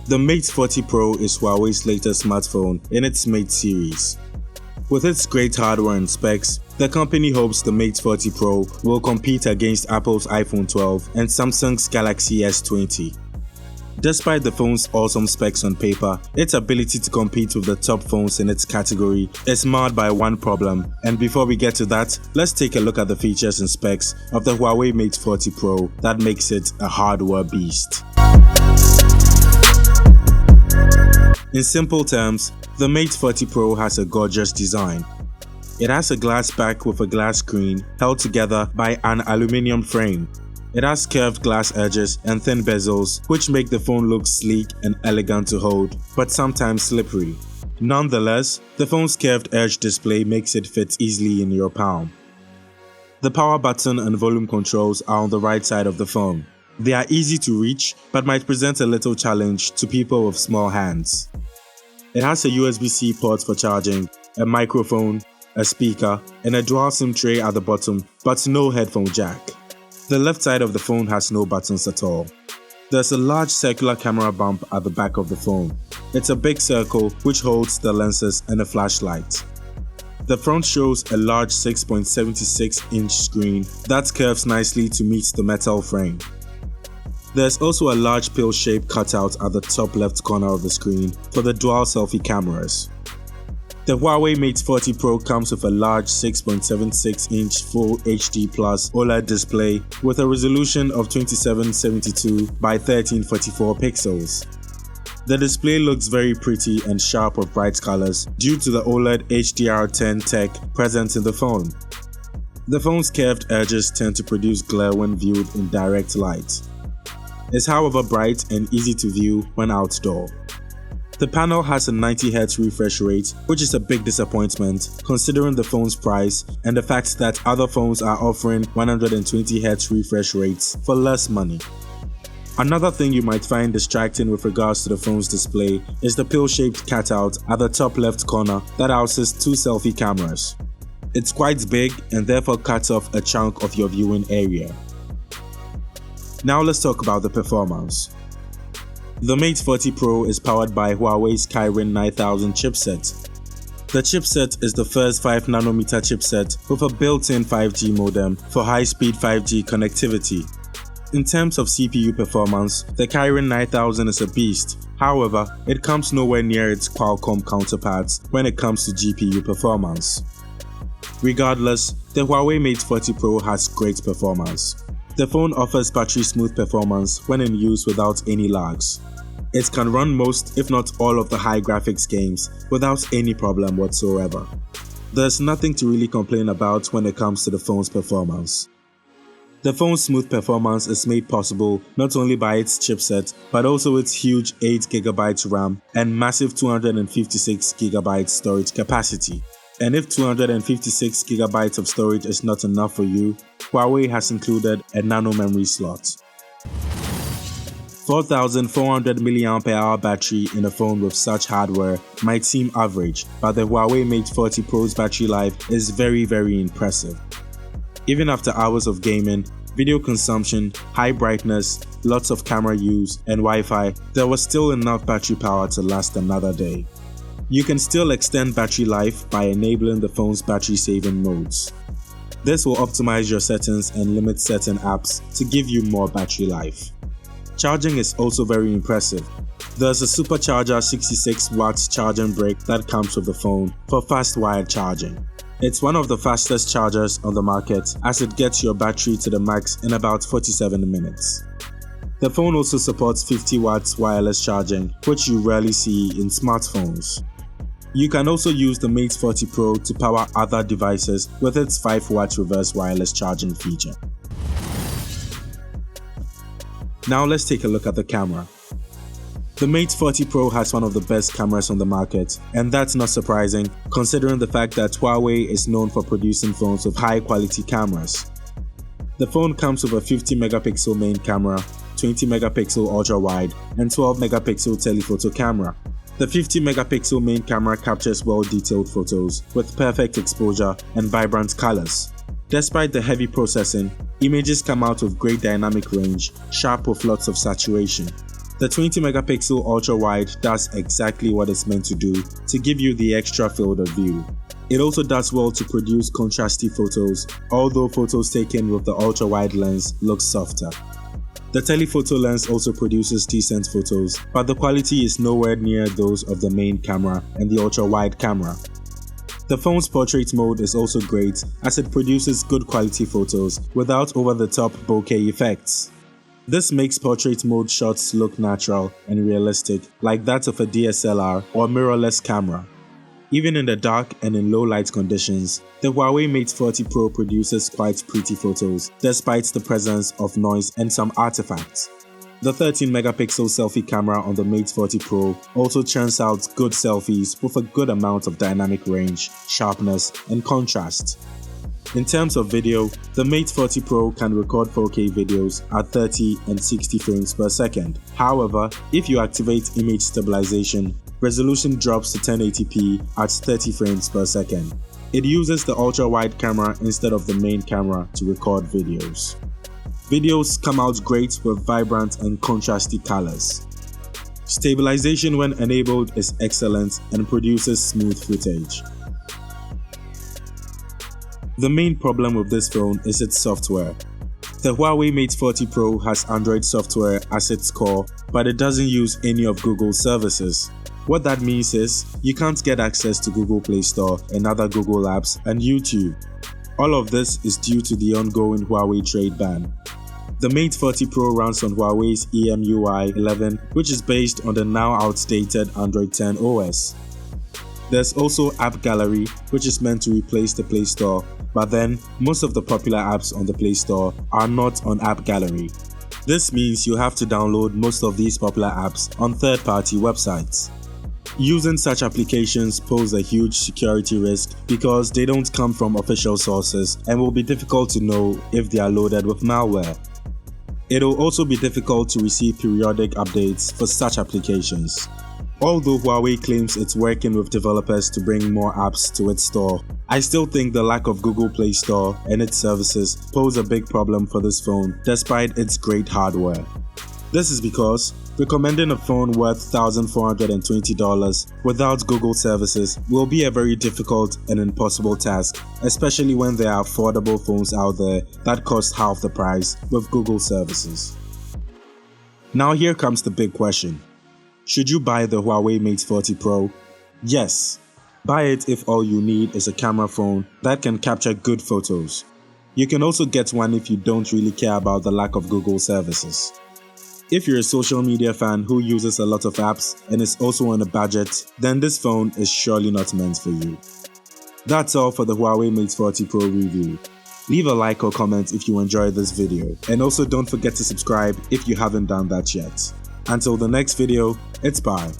The Mate 40 Pro is Huawei's latest smartphone in its Mate series. With its great hardware and specs, the company hopes the Mate 40 Pro will compete against Apple's iPhone 12 and Samsung's Galaxy S20. Despite the phone's awesome specs on paper, its ability to compete with the top phones in its category is marred by one problem, and before we get to that, let's take a look at the features and specs of the Huawei Mate 40 Pro that makes it a hardware beast. In simple terms, the Mate 40 Pro has a gorgeous design. It has a glass back with a glass screen held together by an aluminum frame. It has curved glass edges and thin bezels, which make the phone look sleek and elegant to hold, but sometimes slippery. Nonetheless, the phone's curved edge display makes it fit easily in your palm. The power button and volume controls are on the right side of the phone. They are easy to reach, but might present a little challenge to people with small hands. It has a USB-C port for charging, a microphone, a speaker, and a dual SIM tray at the bottom, but no headphone jack. The left side of the phone has no buttons at all. There's a large circular camera bump at the back of the phone. It's a big circle which holds the lenses and a flashlight. The front shows a large 6.76-inch screen that curves nicely to meet the metal frame. There's also a large pill-shaped cutout at the top left corner of the screen for the dual selfie cameras. The Huawei Mate 40 Pro comes with a large 6.76-inch Full HD Plus OLED display with a resolution of 2772 by 1344 pixels. The display looks very pretty and sharp with bright colors due to the OLED HDR10 tech present in the phone. The phone's curved edges tend to produce glare when viewed in direct light. It's however bright and easy to view when outdoor. The panel has a 90Hz refresh rate, which is a big disappointment considering the phone's price and the fact that other phones are offering 120Hz refresh rates for less money. Another thing you might find distracting with regards to the phone's display is the pill-shaped cutout at the top left corner that houses two selfie cameras. It's quite big and therefore cuts off a chunk of your viewing area. Now let's talk about the performance. The Mate 40 Pro is powered by Huawei's Kirin 9000 chipset. The chipset is the first 5nm chipset with a built-in 5G modem for high-speed 5G connectivity. In terms of CPU performance, the Kirin 9000 is a beast. However, it comes nowhere near its Qualcomm counterparts when it comes to GPU performance. Regardless, the Huawei Mate 40 Pro has great performance. The phone offers battery-smooth performance when in use without any lags. It can run most, if not all, of the high graphics games without any problem whatsoever. There's nothing to really complain about when it comes to the phone's performance. The phone's smooth performance is made possible not only by its chipset, but also its huge 8GB RAM and massive 256GB storage capacity. And if 256GB of storage is not enough for you, Huawei has included a nano memory slot. 4400 mAh battery in a phone with such hardware might seem average, but the Huawei Mate 40 Pro's battery life is very impressive. Even after hours of gaming, video consumption, high brightness, lots of camera use, and Wi-Fi, there was still enough battery power to last another day. You can still extend battery life by enabling the phone's battery saving modes. This will optimize your settings and limit certain apps to give you more battery life. Charging is also very impressive. There's a supercharger 66W charging brick that comes with the phone for fast wired charging. It's one of the fastest chargers on the market as it gets your battery to the max in about 47 minutes. The phone also supports 50W wireless charging, which you rarely see in smartphones. You can also use the Mate 40 Pro to power other devices with its 5W reverse wireless charging feature. Now let's take a look at the camera. The Mate 40 Pro has one of the best cameras on the market, and that's not surprising considering the fact that Huawei is known for producing phones with high quality cameras. The phone comes with a 50MP main camera, 20MP ultra-wide, and 12MP telephoto camera. The 50MP main camera captures well-detailed photos with perfect exposure and vibrant colors. Despite the heavy processing, images come out with great dynamic range, sharp with lots of saturation. The 20 megapixel ultra wide does exactly what it's meant to do, to give you the extra field of view. It also does well to produce contrasty photos, although photos taken with the ultra wide lens look softer. The telephoto lens also produces decent photos, but the quality is nowhere near those of the main camera and the ultra wide camera. The phone's portrait mode is also great as it produces good quality photos without over-the-top bokeh effects. This makes portrait mode shots look natural and realistic, like that of a DSLR or mirrorless camera. Even in the dark and in low light conditions, the Huawei Mate 40 Pro produces quite pretty photos despite the presence of noise and some artifacts. The 13 megapixel selfie camera on the Mate 40 Pro also churns out good selfies with a good amount of dynamic range, sharpness, and contrast. In terms of video, the Mate 40 Pro can record 4K videos at 30 and 60 frames per second. However, if you activate image stabilization, resolution drops to 1080p at 30 frames per second. It uses the ultra-wide camera instead of the main camera to record videos. Videos come out great with vibrant and contrasty colors. Stabilization when enabled is excellent and produces smooth footage. The main problem with this phone is its software. The Huawei Mate 40 Pro has Android software as its core, but it doesn't use any of Google's services. What that means is, you can't get access to Google Play Store and other Google apps and YouTube. All of this is due to the ongoing Huawei trade ban. The Mate 40 Pro runs on Huawei's EMUI 11, which is based on the now outdated Android 10 OS. There's also App Gallery, which is meant to replace the Play Store, but then most of the popular apps on the Play Store are not on App Gallery. This means you have to download most of these popular apps on third-party websites. Using such applications pose a huge security risk because they don't come from official sources and will be difficult to know if they are loaded with malware. It will also be difficult to receive periodic updates for such applications. Although Huawei claims it's working with developers to bring more apps to its store, I still think the lack of Google Play Store and its services pose a big problem for this phone despite its great hardware. This is because recommending a phone worth $1,420 without Google services will be a very difficult and impossible task, especially when there are affordable phones out there that cost half the price with Google services. Now here comes the big question. Should you buy the Huawei Mate 40 Pro? Yes. Buy it if all you need is a camera phone that can capture good photos. You can also get one if you don't really care about the lack of Google services. If you're a social media fan who uses a lot of apps and is also on a budget, then this phone is surely not meant for you. That's all for the Huawei Mate 40 Pro review. Leave a like or comment if you enjoyed this video, and also don't forget to subscribe if you haven't done that yet. Until the next video, it's bye.